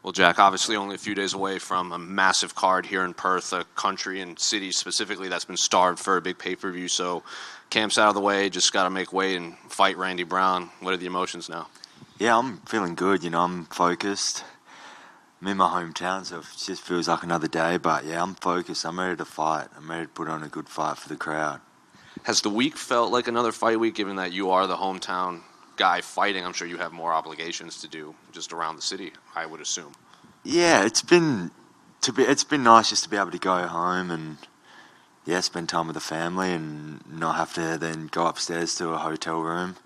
Well, Jack, obviously only a few days away from a massive card here in Perth, a country and city specifically that's been starved for a big pay-per-view. So camp's out of the way, just got to make weight and fight Randy Brown. What are the emotions now? Yeah, I'm feeling good. I'm focused. I'm in my hometown, so it just feels like another day. But yeah, I'm focused. I'm ready to fight. I'm ready to put on a good fight for the crowd. Has the week felt like another fight week, given that you are the hometown guy fighting? I'm sure you have more obligations to do just around the city, I would assume. Yeah, it's been nice just to be able to go home and spend time with the family and not have to then go upstairs to a hotel room.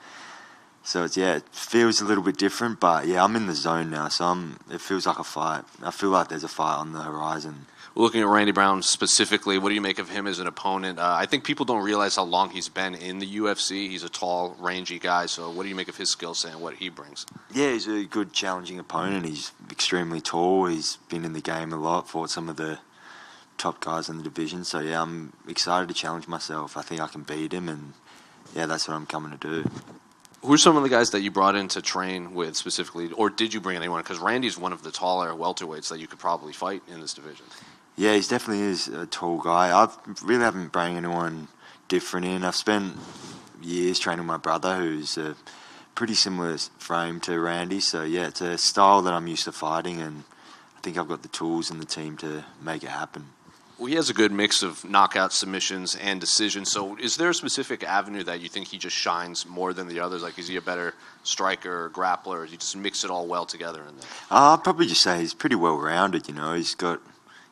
So it feels a little bit different, but yeah, I'm in the zone now, so it feels like a fight. I feel like there's a fight on the horizon. Looking at Randy Brown specifically, what do you make of him as an opponent? I think people don't realize how long he's been in the UFC. He's a tall, rangy guy, so what do you make of his skill set and what he brings? Yeah, he's a good, challenging opponent. He's extremely tall. He's been in the game a lot, fought some of the top guys in the division. So yeah, I'm excited to challenge myself. I think I can beat him, and yeah, that's what I'm coming to do. Who are some of the guys that you brought in to train with specifically, or did you bring anyone? Because Randy's one of the taller welterweights that you could probably fight in this division. Yeah, he definitely is a tall guy. I really haven't brought anyone different in. I've spent years training my brother, who's a pretty similar frame to Randy. So yeah, it's a style that I'm used to fighting, and I think I've got the tools and the team to make it happen. Well, he has a good mix of knockout submissions and decisions. So is there a specific avenue that you think he just shines more than the others? Like, is he a better striker or grappler, or does he just mix it all well together in there? I'd probably just say he's pretty well-rounded, He's got,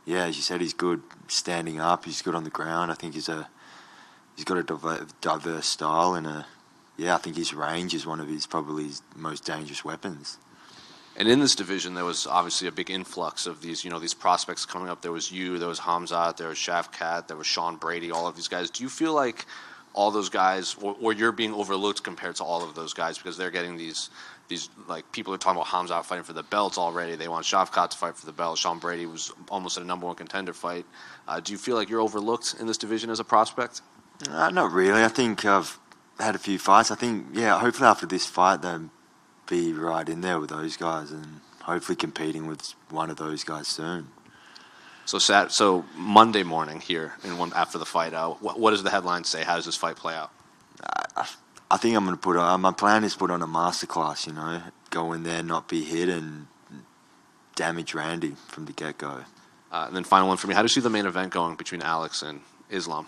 as you said, he's good standing up. He's good on the ground. I think he's got a diverse style, and I think his range is one of his most dangerous weapons. And in this division, there was obviously a big influx of these prospects coming up. There was you, there was Hamzat, there was Shavkat, there was Sean Brady, all of these guys. Do you feel like all those guys, or you're being overlooked compared to all of those guys because they're getting these like, people are talking about Hamzat fighting for the belts already. They want Shavkat to fight for the belt. Sean Brady was almost at a number one contender fight. Do you feel like you're overlooked in this division as a prospect? Not really. I think I've had a few fights. I think, hopefully after this fight, they'll be right in there with those guys and hopefully competing with one of those guys soon. So Monday morning here, after the fight, what does the headline say? How does this fight play out? I think I'm going to put on, my plan is put on a masterclass, go in there, not be hit, and damage Randy from the get-go. And then final one for me, how do you see the main event going between Alex and Islam?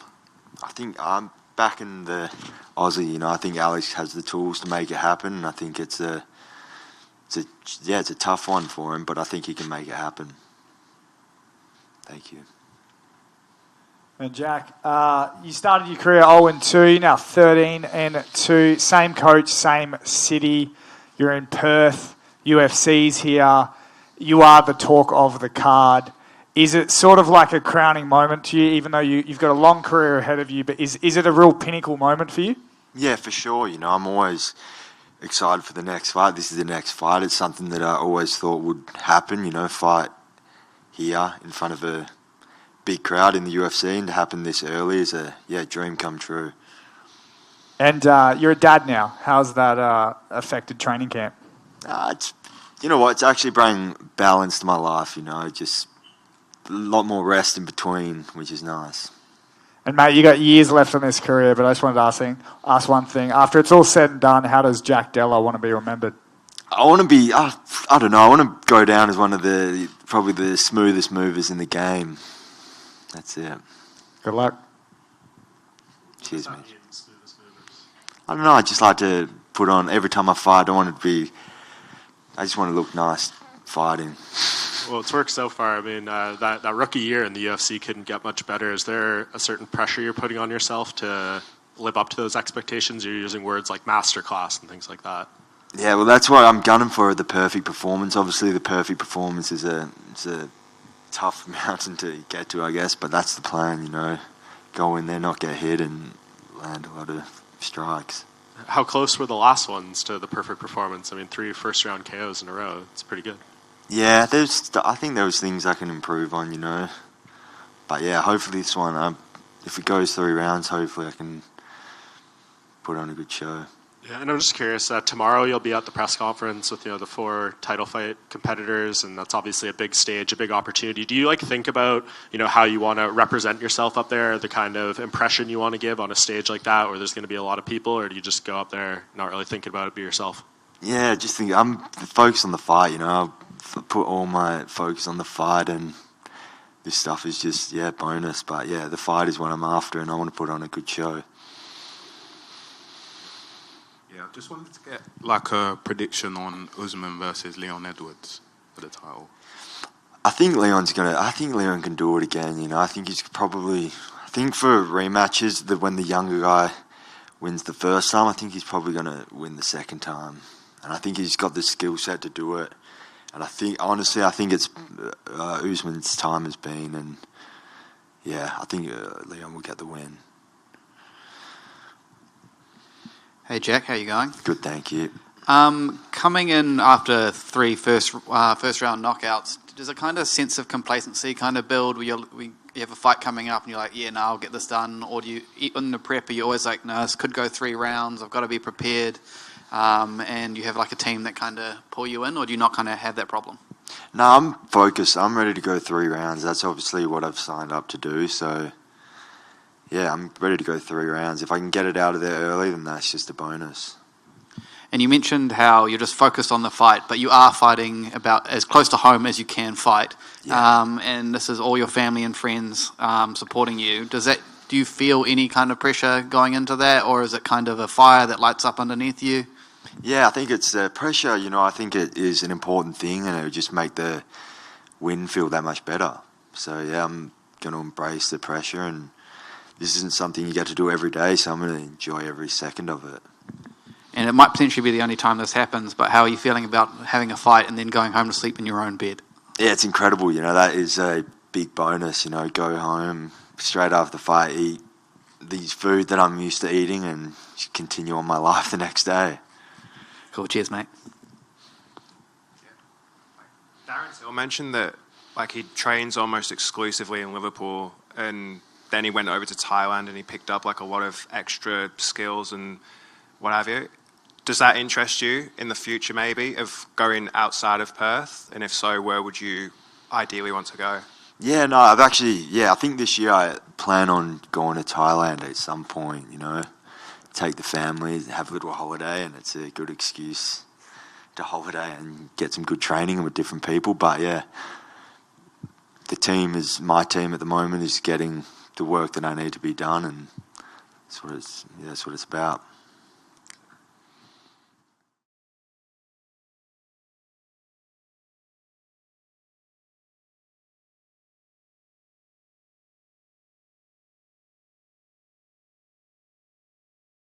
I think I'm back in the Aussie, I think Alex has the tools to make it happen, and I think it's a tough one for him, but I think he can make it happen. Thank you. And Jack, you started your career 0-2, now 13-2. Same coach, same city. You're in Perth. UFC's here. You are the talk of the card. Is it sort of like a crowning moment to you, even though you've got a long career ahead of you, but is it a real pinnacle moment for you? Yeah, for sure. I'm always excited for the next fight. This is the next fight. It's something that I always thought would happen, fight here in front of a big crowd in the UFC, and to happen this early is a dream come true. And you're a dad now. How's that affected training camp? It's it's actually bringing balance to my life, just a lot more rest in between, which is nice. And mate, you got years left on this career, but I just wanted to ask one thing. After it's all said and done, how does Jack Della want to be remembered? I want to be, I don't know, I want to go down as one of probably the smoothest movers in the game. That's it. Good luck. Cheers, mate. I don't know, I just like to put on, every time I fight, I just want to look nice fighting. Well, it's worked so far. I mean, that rookie year in the UFC couldn't get much better. Is there a certain pressure you're putting on yourself to live up to those expectations? You're using words like masterclass and things like that. Yeah, well, that's what I'm gunning for, the perfect performance. Obviously, the perfect performance is a tough mountain to get to, I guess, but that's the plan, Go in there, not get hit, and land a lot of strikes. How close were the last ones to the perfect performance? I mean, 3 first-round KOs in a row. It's pretty good. Yeah, I think there was things I can improve on, But yeah, hopefully this one, if it goes 3 rounds, hopefully I can put on a good show. Yeah, and I'm just curious. Tomorrow you'll be at the press conference with the 4 title fight competitors, and that's obviously a big stage, a big opportunity. Do you think about how you want to represent yourself up there, the kind of impression you want to give on a stage like that, where there's going to be a lot of people, or do you just go up there not really thinking about it, be yourself? Yeah, just think I'm focused on the fight. I'll put all my focus on the fight, and this stuff is just bonus. But the fight is what I'm after, and I want to put on a good show. Yeah, I just wanted to get like a prediction on Usman versus Leon Edwards for the title. I think Leon can do it again. I think he's probably. I think for rematches, when the younger guy wins the first time, I think he's probably going to win the second time, and I think he's got the skill set to do it. And I think it's Usman's time has been, and I think Leon will get the win. Hey Jack, how you going? Good, thank you. Coming in after 3 first round knockouts, does a kind of sense of complacency kind of build where you have a fight coming up and you're like, yeah, no, I'll get this done? Or do you, in the prep, are you always like, no, this could go 3 rounds, I've got to be prepared, and you have like a team that kind of pull you in, or do you not kind of have that problem? No, I'm focused. I'm ready to go 3 rounds. That's obviously what I've signed up to do, so yeah, I'm ready to go 3 rounds. If I can get it out of there early, then that's just a bonus. And you mentioned how you're just focused on the fight, but you are fighting about as close to home as you can fight. Yeah. And this is all your family and friends supporting you. Do you feel any kind of pressure going into that, or is it kind of a fire that lights up underneath you? Yeah, I think it's the pressure. I think it is an important thing, and it would just make the win feel that much better. So yeah, I'm going to embrace the pressure, and this isn't something you get to do every day, so I'm going to enjoy every second of it. And it might potentially be the only time this happens, but how are you feeling about having a fight and then going home to sleep in your own bed? Yeah, it's incredible. That is a big bonus. Go home straight after the fight, eat these food that I'm used to eating, and just continue on my life the next day. Cool. Cheers, mate. Darren Till mentioned that he trains almost exclusively in Liverpool, and then he went over to Thailand and he picked up a lot of extra skills and what have you. Does that interest you in the future, maybe, of going outside of Perth? And if so, where would you ideally want to go? Yeah, no, I think this year I plan on going to Thailand at some point, take the family, have a little holiday, and it's a good excuse to holiday and get some good training with different people. But yeah, my team at the moment is getting the work that I need to be done, and that's what it's about.